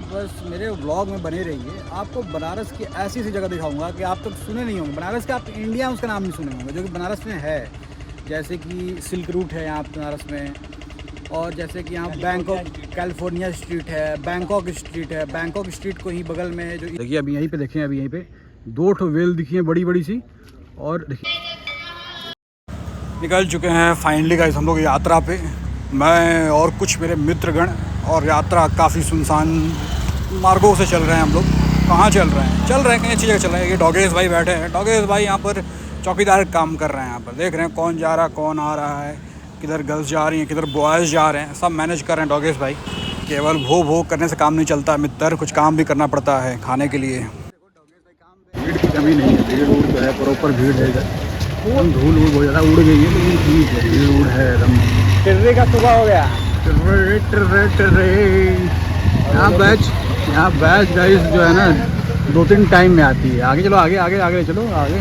आप बस मेरे ब्लॉग में बने रहिए। आपको बनारस की ऐसी जगह दिखाऊंगा कि आप तक सुने नहीं होंगे। बनारस के आप इंडिया में उसका नाम नहीं सुने होंगे, जो कि बनारस में है। जैसे कि सिल्क रूट है यहाँ बनारस में, और जैसे कि यहाँ बैंकॉक कैलिफोर्निया स्ट्रीट है, बैंकॉक स्ट्रीट है। बैंकॉक स्ट्रीट को ही बगल में जो देखिए अभी यहीं पे देखें, अभी यहीं पे 2 ठो वेल दिखी है बड़ी बड़ी सी। और देखिए निकल चुके हैं फाइनली गाइस हम लोग यात्रा पे, मैं और कुछ मेरे मित्रगण। और यात्रा काफ़ी सुनसान मार्गों से चल रहे हैं हम लोग। कहाँ चल रहे हैं कहीं अच्छी जगह चल रहे हैं। ये डॉगेश भाई बैठे हैं। डॉगेश भाई यहाँ पर चौकीदार काम कर रहे हैं। यहाँ पर देख रहे हैं कौन जा रहा कौन आ रहा है, किधर गर्ल्स जा रही हैं किधर बॉयज़ जा रहे हैं, सब मैनेज कर रहे हैं डॉगेश भाई। केवल भो करने से काम नहीं चलता मित्र, कुछ काम भी करना पड़ता है खाने के लिए। भीड़ की कमी नहीं है, भीड़ उड़ तो है, प्रॉपर भीड़ है इधर। धूल बहुत ज़्यादा उड़ गई है लेकिन ठीक है, भीड़ उड़ है एकदम। टिर्रे का सुबह हो गया। यहाँ बैच गाइस जो है ना 2-3 टाइम में आती है। आगे चलो, आगे चलो आगे।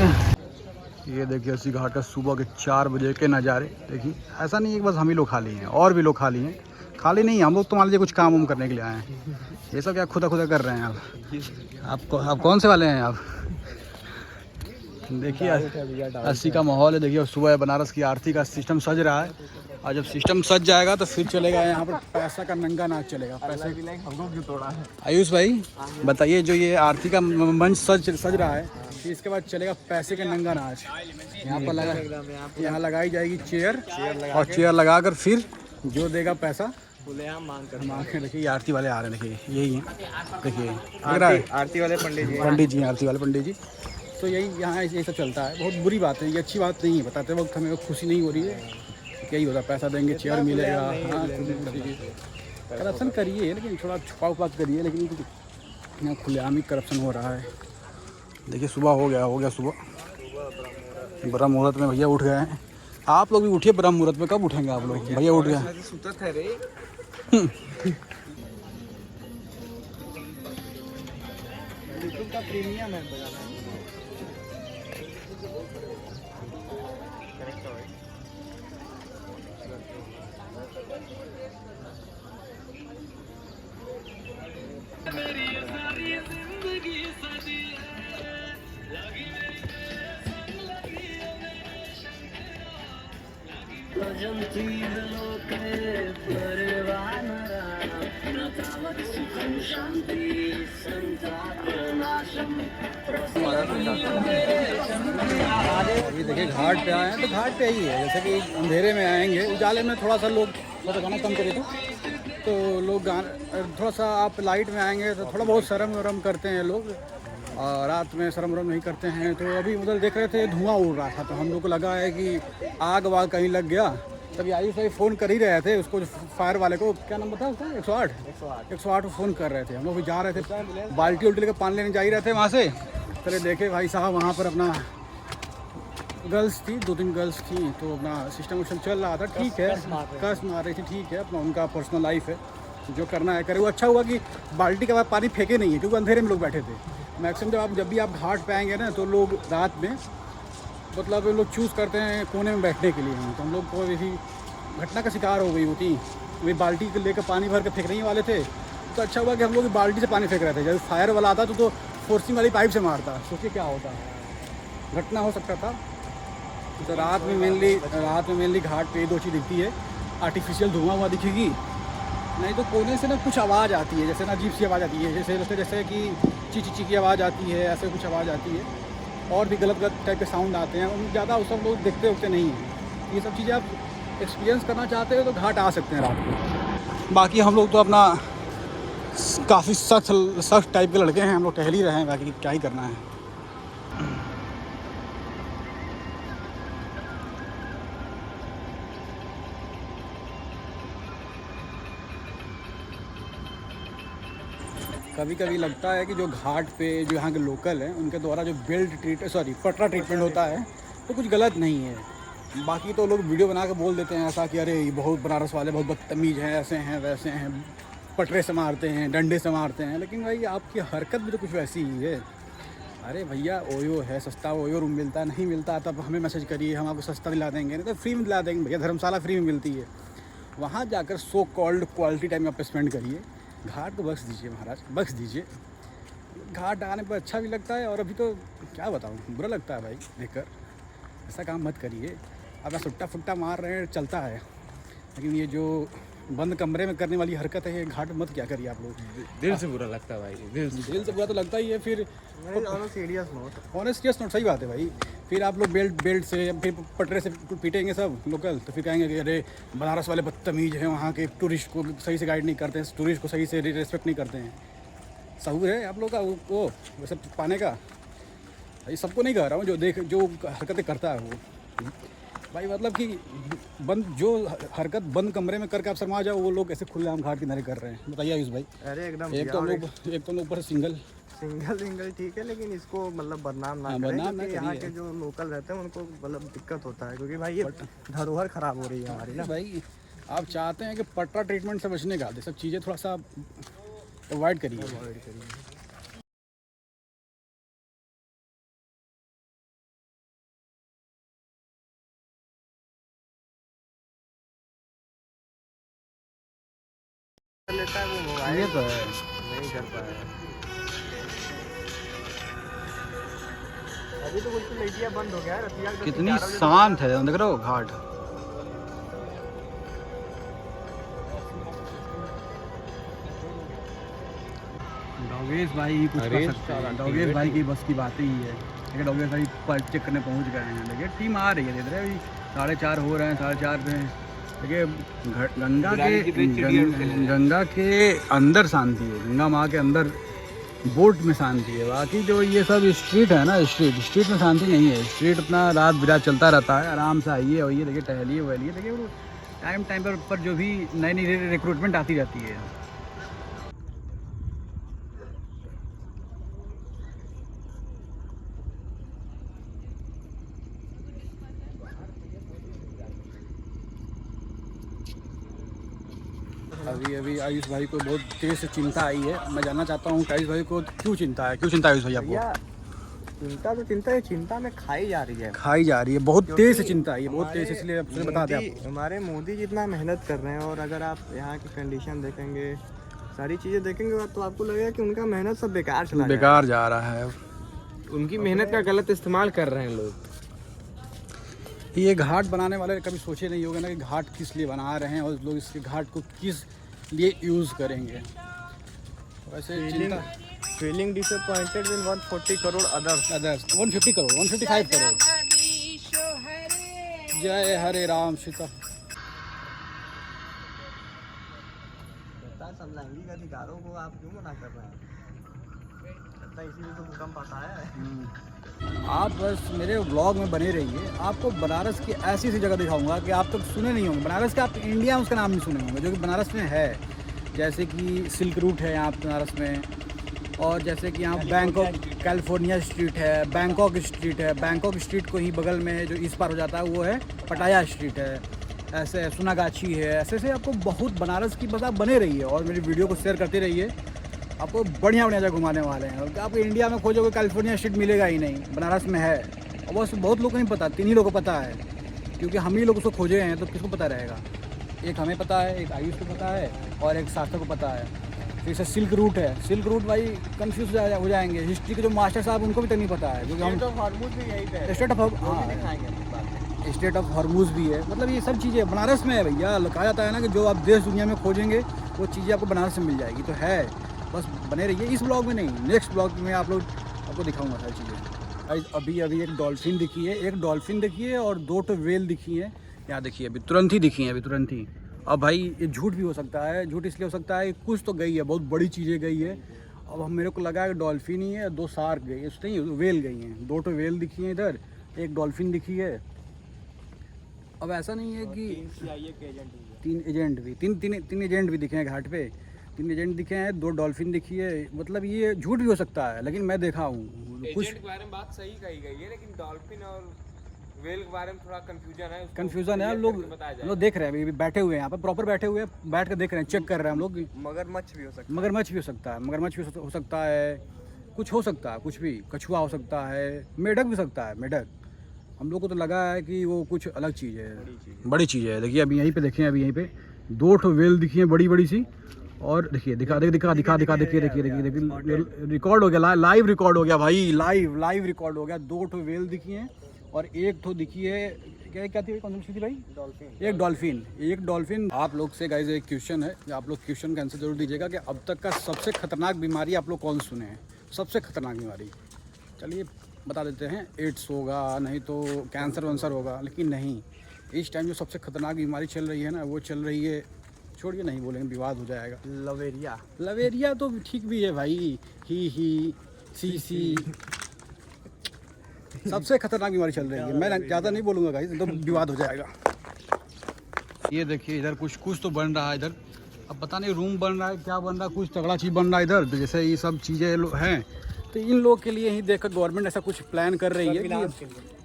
ये देखिए अस्सी घाट का सुबह के 4 बजे के नज़ारे। देखिए ऐसा नहीं है कि बस हम ही लोग खाली हैं, और भी लोग खाली हैं। खाली नहीं, हम लोग तो मान लीजिए कुछ काम करने के लिए आए हैं। ये सब क्या खुदा कर रहे हैं आप कौन से वाले हैं आप? देखिए 80 का माहौल है। देखिए सुबह बनारस की आरती का सिस्टम सज रहा है, और जब सिस्टम सज जाएगा तो फिर चलेगा यहाँ पर पैसा का नंगा नाच चलेगा। पैसे की लाइन हम लोग जो तोड़ा है। आयुष भाई बताइए, जो ये आरती का मंच सज रहा है, फिर इसके बाद चलेगा पैसे का नंगा नाच। यहाँ पर यहाँ लगाई जाएगी चेयर, और चेयर लगाकर फिर जो देगा पैसा मांग कर। देखिए आरती वाले आ रहे हैं, देखिए यही है, देखिए आरती वाले पंडित जी। तो यही यहाँ यही सब चलता है। बहुत बुरी बात है, ये अच्छी बात नहीं है। बताते वक्त हमें खुशी नहीं हो रही है। यही होता, पैसा देंगे चेयर मिलेगा। हाँ करप्शन करिए लेकिन थोड़ा छुपा करिए, लेकिन यहाँ खुलेआम ही करप्शन हो रहा है। देखिए सुबह हो गया सुबह ब्रह्म मुहूर्त में भैया उठ गए हैं। आप लोग भी उठिए ब्रह्म मुहूर्त में। कब उठेंगे आप लोग? भैया उठ गए। का प्रीमियम है अभी देखिए घाट पे आए हैं, तो घाट पे ही है। जैसे कि अंधेरे में आएंगे, उजाले में थोड़ा सा लोग गाना कम करे तो लोग थोड़ा सा आप लाइट में आएंगे तो थोड़ा बहुत शर्म वरम करते हैं लोग, और रात में शर्म वरम नहीं करते हैं। तो अभी उधर देख रहे थे धुआं उड़ रहा था, तो हम लोग को लगा है कि आग वाग कहीं लग गया। तभी आयुष भाई फ़ोन कर ही रहे थे उसको, फायर वाले को। क्या नंबर था उसका? 108 को फ़ोन कर रहे थे। हम लोग भी जा रहे थे, बाल्टी उल्टी लेकर पानी लेने जा ही रहे थे वहाँ से। चले देखे भाई साहब वहाँ पर अपना गर्ल्स थी, 2-3 गर्ल्स थी, तो अपना सिस्टम उस्टम चल रहा था। ठीक है, कस मार रही थी, ठीक है, अपना उनका पर्सनल लाइफ है, जो करना है करे। वो अच्छा हुआ कि बाल्टी के बाद पानी फेंके नहीं है, क्योंकि अंधेरे में लोग बैठे थे। मैक्सिमम जब भी आप घाट पे आएंगे ना, तो लोग रात में मतलब लोग चूज़ करते हैं कोने में बैठने के लिए। तो हम लोग को इसी घटना का शिकार हो गई होती। वे बाल्टी लेकर पानी भर के फेंकने ही वाले थे, तो अच्छा हुआ कि हम लोग बाल्टी से पानी फेंक रहे थे। जब फायर वाला आता तो फोर्सिंग वाली पाइप से मारता, सोचिए क्या होता, घटना हो सकता था। तो रात में मेनली घाट पे 2 चीज़ दिखती है, आर्टिफिशियल धुआं हुआ दिखेगी, नहीं तो कोने से ना कुछ आवाज़ आती है, जैसे ना अजीब सी आवाज़ आती है, जैसे कि ची की आवाज़ आती है, ऐसे कुछ आवाज़ आती है। और भी गलत टाइप के साउंड आते हैं, उन ज़्यादा उस सब लोग देखते उठते नहीं हैं। ये सब चीज़ें आप एक्सपीरियंस करना चाहते हो तो घाट आ सकते हैं रात को। बाकी हम लोग तो अपना काफ़ी सख्त टाइप के लड़के हैं, हम लोग टहल ही रहे हैं, बाकी क्या ही करना है। कभी कभी लगता है कि जो घाट पे जो यहाँ के लोकल हैं उनके द्वारा जो पटरा ट्रीटमेंट होता है तो कुछ गलत नहीं है। बाकी तो लोग वीडियो बना के बोल देते हैं ऐसा कि अरे ये बहुत बनारस वाले बहुत बदतमीज़ हैं, ऐसे हैं वैसे हैं, पटरे से मारते हैं, डंडे से मारते हैं। लेकिन भाई आपकी हरकत भी तो कुछ वैसी ही है। अरे भैया ओयो है, सस्ता ओयो रूम मिलता है, नहीं मिलता तब हमें मैसेज करिए, हम आपको सस्ता दिला देंगे, नहीं तो फ्री में दिला देंगे। भैया धर्मशाला फ्री में मिलती है, वहाँ जाकर सो कॉल्ड क्वालिटी टाइम आप स्पेंड करिए। घाट को बख्श दीजिए महाराज, बख्श दीजिए। घाट आने पर अच्छा भी लगता है, और अभी तो क्या बताऊँ, बुरा लगता है भाई देखकर। ऐसा काम मत करिए। अब सुट्टा फुट्टा मार रहे हैं, चलता है, लेकिन ये जो बंद कमरे में करने वाली हरकत है, ये घाट मत क्या करिए आप लोग। दिल से बुरा लगता है भाई, दिल से बुरा तो लगता ही है। फिर सीरियस नोट सही बात है भाई। फिर आप लोग बेल्ट से, फिर पटरे से पीटेंगे सब लोकल, तो फिर कहेंगे कि अरे बनारस वाले बदतमीज हैं, वहाँ के टूरिस्ट को सही से गाइड नहीं करते हैं, टूरिस्ट को सही से रिस्पेक्ट नहीं करते हैं। सहूर है आप लोग का वो वैसे पाने का। ये सबको नहीं कह रहा हूँ, जो हरकतें करता है वो भाई, मतलब कि जो हरकत बंद कमरे में करके आप शर्मा जाओ, वो लोग ऐसे खुलेआम घाट किनारे कर रहे हैं। बताइए आयुष भाई। अरे एकदम एक तो ऊपर सिंगल ठीक है, लेकिन इसको मतलब बदनाम ना करें, क्योंकि यहाँ के जो लोकल रहते हैं उनको मतलब दिक्कत होता है, क्योंकि भाई ये धरोहर खराब हो रही है हमारी ना भाई। आप चाहते हैं कि पट्टा ट्रीटमेंट से बचने का, ये सब चीज़ें थोड़ा सा अवॉइड करिए। लेता है वो मोबाइल, ये तो है, नहीं कर पाया। अभी तो कुछ लाइटियाँ बंद हो गया है, रतिया कितनी शांत है, देख रहे हो घाट। डॉगेश भाई कुछ कर सकते हैं, डॉगेश भाई की बस की बात ही है। देखिए डॉगेश भाई पर्च चेक करने पहुंच गए हैं। देखिए टीम आ रही है, देख रहे हैं अभी 4:30 हो रहे हैं, 4:30 पे। देखिए गंगा के अंदर शांति है, गंगा माँ के अंदर बोट में शांति है। बाकी जो ये सब स्ट्रीट है ना, स्ट्रीट में शांति नहीं है। स्ट्रीट अपना रात बिरात चलता रहता है, आराम से आइए और ये देखिए टहलिए वहलिए। देखिए वो टाइम पर जो भी नई रिक्रूटमेंट आती रहती है। अभी आयुष भाई को बहुत तेज से चिंता आई है। मैं जानना चाहता हूँ आयुष भाई को क्यों चिंता है, आयुष भाई आपको? चिंता में खाई जा रही है, बहुत तेज से चिंता है, बहुत तेज, इसलिए आपसे बता दें आपको। हमारे मोदी जितना मेहनत कर रहे हैं, और अगर आप यहाँ की कंडीशन देखेंगे, सारी चीज़ें देखेंगे, तो आपको लगेगा कि उनका मेहनत सब बेकार जा रहा है। उनकी मेहनत का गलत इस्तेमाल कर रहे हैं लोग। ये घाट बनाने वाले कभी सोचे नहीं होंगे ना कि घाट किस लिए बना रहे हैं, और लोग इसके घाट को किस लिए यूज़ करेंगे। वैसे feeling disappointed in 140 crore others 150 crore 155 crore. जय हरे राम सीता। सब लैंगिक अधिकारों को आप क्यों मना कर रहे हैं? इसीलिए तो भूकंप आता है। आप बस मेरे व्लॉग में बने रहिए। आपको बनारस की ऐसी जगह दिखाऊंगा कि आप तक सुने नहीं होंगे। बनारस का आप इंडिया में उसका नाम नहीं सुने होंगे, जो कि बनारस में है। जैसे कि सिल्क रूट है यहाँ बनारस में, और जैसे कि यहाँ कैलिफोर्निया स्ट्रीट है, बैंकॉक स्ट्रीट को ही बगल में जो इस पार हो जाता है वो है पटाया स्ट्रीट है, ऐसे सुनागाछी है। ऐसे आपको बहुत बनारस की बस आप बने रहिए और मेरी वीडियो को शेयर करते रहिए। आपको बढ़िया जगह घुमाने वाले हैं। और आपको इंडिया में खोजोगे कैलिफोर्निया स्ट्रीट मिलेगा ही नहीं, बनारस में है। और बस बहुत लोग को नहीं पता, 3 ही लोगों को पता है, क्योंकि हम ही लोग उसको खोजे हैं, तो किसको पता रहेगा? एक हमें पता है, एक आयुष को पता है, और एक सार्थक को पता है। तो इसे सिल्क रूट है। सिल्क रूट भाई कंफ्यूज हो जाएंगे। हिस्ट्री के जो मास्टर साहब उनको भी तो नहीं पता है, क्योंकि हम स्टेट ऑफ हॉर्मूज भी है। मतलब ये सब चीज़ें बनारस में है भैया। कहा जाता है ना कि जो आप देश दुनिया में खोजेंगे वो चीज़ें आपको बनारस में मिल जाएगी, तो है। बस बने रहिए इस ब्लॉग में, नहीं नेक्स्ट ब्लॉग में आपको दिखाऊंगा सारी चीज़ें। अभी एक डॉल्फिन दिखी है, और 2 तो वेल दिखी है। यहाँ देखिए अभी तुरंत ही दिखी है, अभी। अब भाई ये झूठ भी हो सकता है। झूठ इसलिए हो सकता है कि कुछ तो गई है, बहुत बड़ी चीज़ें गई है। अब मेरे को लगा कि डॉल्फिन ही है, 2 शार्क गई है, उसने वेल गई हैं। 2 तो वेल दिखी हैं इधर, एक डॉल्फिन दिखी है। अब ऐसा नहीं है कि 3 एजेंट भी दिखे हैं घाट पे। 3 एजेंट दिखे हैं, 2 डॉल्फिन दिखी है। मतलब ये झूठ भी हो सकता है, लेकिन मैं देखा हूँ कुछ। एजेंट के बारे में बात सही कही गई है, लेकिन डॉल्फिन और वेल के बारे में थोड़ा कंफ्यूजन है। लोग देख रहे हैं, अभी बैठे हुए हैं यहाँ पर, प्रॉपर बैठे हुए हैं, बैठ कर देख रहे हैं, चेक कर रहे हैं हम लोग। मगरमच्छ भी हो सकता है, कुछ हो सकता है, कुछ भी। कछुआ हो सकता है, मेढक भी सकता है। मेढक हम लोग को तो लगा है कि वो कुछ अलग चीज़ है, बड़ी चीज़ है। देखिए अभी यहीं पे देखें, अभी यहीं पे 2 ठो वेल दिखी हैं, बड़ी सी। और देखिए दिखा देखिए रिकॉर्ड हो गया, लाइव रिकॉर्ड हो गया भाई, लाइव रिकॉर्ड हो गया। 2 ठो वेल दिखी हैं और 1 ठो दिखी है, क्या थी, कौन सी थी भाई? डॉल्फिन। एक डॉल्फिन। आप लोग से गाइस एक क्वेश्चन है, आप लोग क्वेश्चन का आंसर जरूर दीजिएगा कि अब तक का सबसे खतरनाक बीमारी आप लोग कौन सुने हैं? सबसे खतरनाक बीमारी चलिए बता देते हैं, एड्स होगा, नहीं तो कैंसर वैंसर होगा, लेकिन नहीं, इस टाइम जो सबसे खतरनाक बीमारी चल रही है ना, वो चल रही है, छोड़िए नहीं बोलेंगे, विवाद हो जाएगा। लवेरिया तो ठीक भी है भाई, ही सी सबसे खतरनाक बीमारी चल रही है। मैं ज़्यादा नहीं बोलूँगा गाइस, तो विवाद हो जाएगा। ये देखिए इधर कुछ तो बन रहा है इधर, अब पता नहीं रूम बन रहा है, क्या बन रहा है, कुछ तगड़ा चीज़ बन रहा है इधर। जैसे ये सब चीज़ें हैं, तो इन लोगों के लिए ही देखकर गवर्नमेंट ऐसा कुछ प्लान कर रही है कि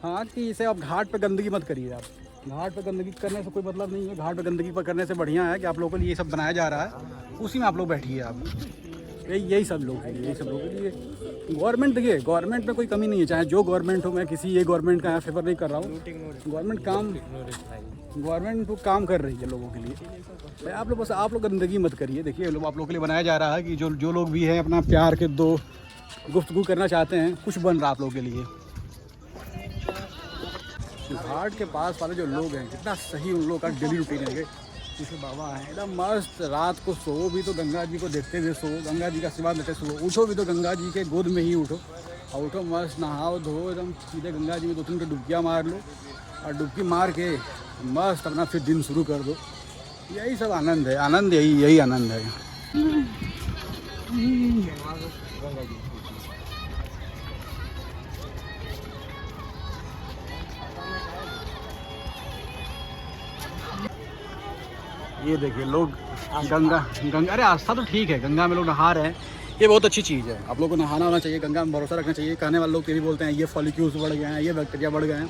हाँ, कि इसे आप घाट पे गंदगी मत करिए। आप घाट पे गंदगी करने से कोई मतलब नहीं है, घाट पे गंदगी पर करने से बढ़िया है कि आप लोगों के लिए ये सब बनाया जा रहा है, उसी में आप लोग बैठिए। आप यही सब लोग के लिए गवर्नमेंट, देखिए गवर्नमेंट में कोई कमी नहीं है, चाहे जो गवर्नमेंट हो, मैं किसी ये गवर्नमेंट का यहाँ फेवर नहीं कर रहा हूँ। गवर्नमेंट तो काम कर रही है लोगों के लिए। आप लोग बस आप लोग गंदगी मत करिए। देखिए आप लोगों के लिए बनाया जा रहा है कि जो लोग भी हैं अपना प्यार के दो गुफ्तगू करना चाहते हैं, कुछ बन रहा आप लोगों के लिए। घाट के पास वाले जो लोग हैं, कितना सही उन लोगों का डेली रूटीन है। जैसे बाबा है एकदम मस्त, रात को सो भी तो गंगा जी को देखते हुए सो, गंगा जी का आशीर्वाद लेते सो, उठो भी तो गंगा जी के गोद में ही उठो, और उठो मस्त नहाओ धो एकदम सीधे गंगा जी में 2-3 डुबकियाँ मार लो, और डुबकी मार के मस्त अपना फिर दिन शुरू कर दो। यही सब आनंद है, यही आनंद है। ये देखिए लोग गंगा, अरे आस्था तो ठीक है, गंगा में लोग नहा रहे हैं, ये बहुत अच्छी चीज़ है। आप लोगों को नहाना होना चाहिए, गंगा में भरोसा रखना चाहिए। कहने वाले लोग ये भी बोलते हैं ये फॉलिक्यूल्स बढ़ गए हैं, ये बैक्टीरिया बढ़ गए हैं,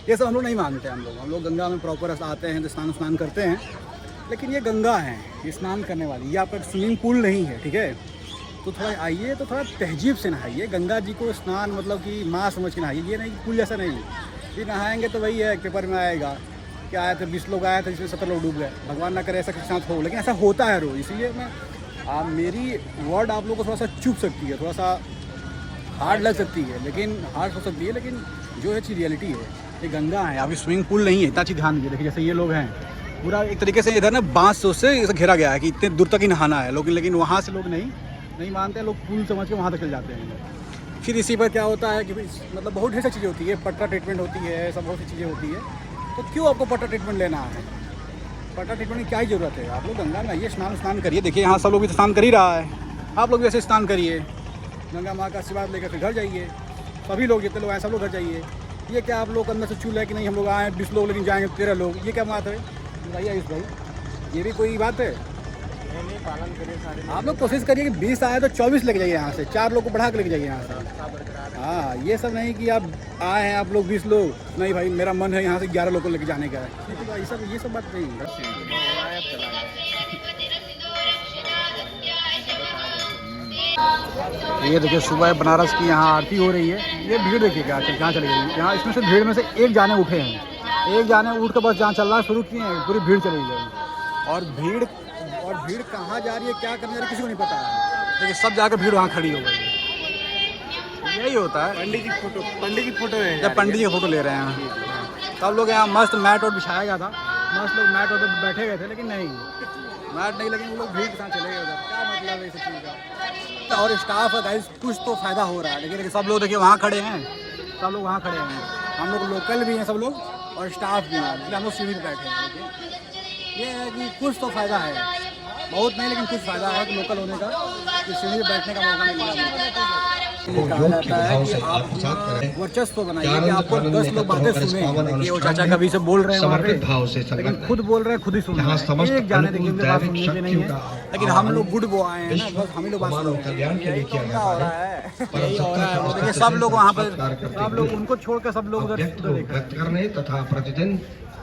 ये सब हम लोग नहीं मानते। हम लोग गंगा में प्रॉपर आते हैं तो स्नान करते हैं, लेकिन ये गंगा है, ये स्नान करने वाली, ये आपका स्विमिंग पूल नहीं है, ठीक है? तो थोड़ा आइए तो थोड़ा तहजीब से नहाइए। गंगा जी को स्नान मतलब कि माँ समझ के नहाइए, ये नहीं पूल जैसा नहीं। ये नहाएंगे तो वही है, पेपर में आएगा क्या आए थे 20 लोग आए थे जिसमें 70 लोग डूब गए। भगवान ना करे ऐसा किसी साथ हो, लेकिन ऐसा होता है रोज। इसलिए मैं मेरी वर्ड आप लोगों को थोड़ा सा चुभ सकती है, थोड़ा सा हार्ड लग सकती है, लेकिन हार्ड हो सकती है, लेकिन जो है चीज़ रियलिटी है। ये गंगा है, अभी स्विमिंग पूल नहीं है, इतना चीज़ ध्यान दीजिए। देखिए जैसे ये लोग हैं, पूरा एक तरीके से इधर ना बांस से उससे घेरा गया है कि इतने दूर तक ही नहाना है, लेकिन वहाँ से लोग नहीं मानते, लोग पूल समझ के वहाँ तक चल जाते हैं। फिर इसी पर क्या होता है कि मतलब बहुत ढेर सारी चीज़ें होती है, पट्टा ट्रीटमेंट होती है, सब बहुत सी चीज़ें होती है। तो क्यों आपको पट्टा ट्रीटमेंट लेना है? पट्टा ट्रीटमेंट की क्या ही ज़रूरत है? आप लोग गंगा में आइए, स्नान करिए। देखिए यहाँ सब लोग भी स्नान कर ही रहा है, आप लोग भी ऐसे स्नान करिए, गंगा माँ का आशीर्वाद लेकर फिर घर जाइए। सभी लोग जितने लोग आए सब लोग घर जाइए। ये क्या आप लोग अंदर से चूल है कि नहीं हम लोग आए 20 लोग लेकिन जाएंगे 13 लोग, ये क्या बात है बताइए आयुष भाई? ये भी कोई बात है? पालन करिए सारे। आप लोग कोशिश करिए कि 20 आए तो 24 लेके जाइए यहाँ से, 4 लोग को बढ़ा के लेके जाइए यहाँ से। हाँ, ये सब नहीं कि आप आए हैं आप लोग 20 लोग, नहीं भाई मेरा मन है यहाँ से 11 लोग को लेके जाने का है। ये सब बात नहीं है। ये देखिए सुबह बनारस की यहाँ आरती हो रही है। ये भीड़ देखिए कहाँ चली गई यहाँ। इसमें से भीड़ में से एक जाने उठे हैं, एक जाने उठ कर बस जहाँ चलना शुरू किए हैं पूरी भीड़ चली गई। और भीड़ कहाँ जा रही है, क्या करने जा रही है, किसी को नहीं पता है, लेकिन सब जाकर भीड़ वहाँ खड़ी हो गई। यही होता है। पंडित जी की फोटो है, जब पंडित जी की फोटो ले रहे हैं सब लोग यहाँ मस्त मैट और बिछाया गया था, मस्त लोग मैट और बैठे गए थे, लेकिन नहीं मैट नहीं, लेकिन वो लोग भीड़ के साथ चले गए। क्या मतलब है इस चीज़ का? और स्टाफ है गाइस, कुछ तो फ़ायदा हो रहा है, लेकिन सब लोग देखिए वहाँ खड़े हैं, सब लोग वहाँ खड़े हैं। हम लोग लोकल भी हैं सब लोग और स्टाफ भी हैं, इसलिए हम लोग सीढ़ी पर बैठे हैं। देखिए ये है कि कुछ तो फ़ायदा है, बहुत नहीं लेकिन कुछ फ़ायदा है कि लोकल होने का, कि सीढ़ी पर बैठने का मौका मिलेगा। कहा जाता है कि आप वर्चस्व बनाइए कि आपको 10 लोग बातें सुने। ये वो चाचा कभी से बोल रहे हैं वहाँ पे, लेकिन खुद बोल रहे हैं, खुद ही सुन रहे हैं। एक जाने देखिए उनके बात सुनने के नहीं है, लेकिन हम लोग गुड बॉय आए हैं ना, बस हम ही लोग बात सुन रहे हैं। यही हो रहा है, यही हो रहा है। देखिए सब लोग वहाँ पर, सब लोग उनको छोड़कर सब लोग उधर व्यक्त करने तथा प्रतिदिन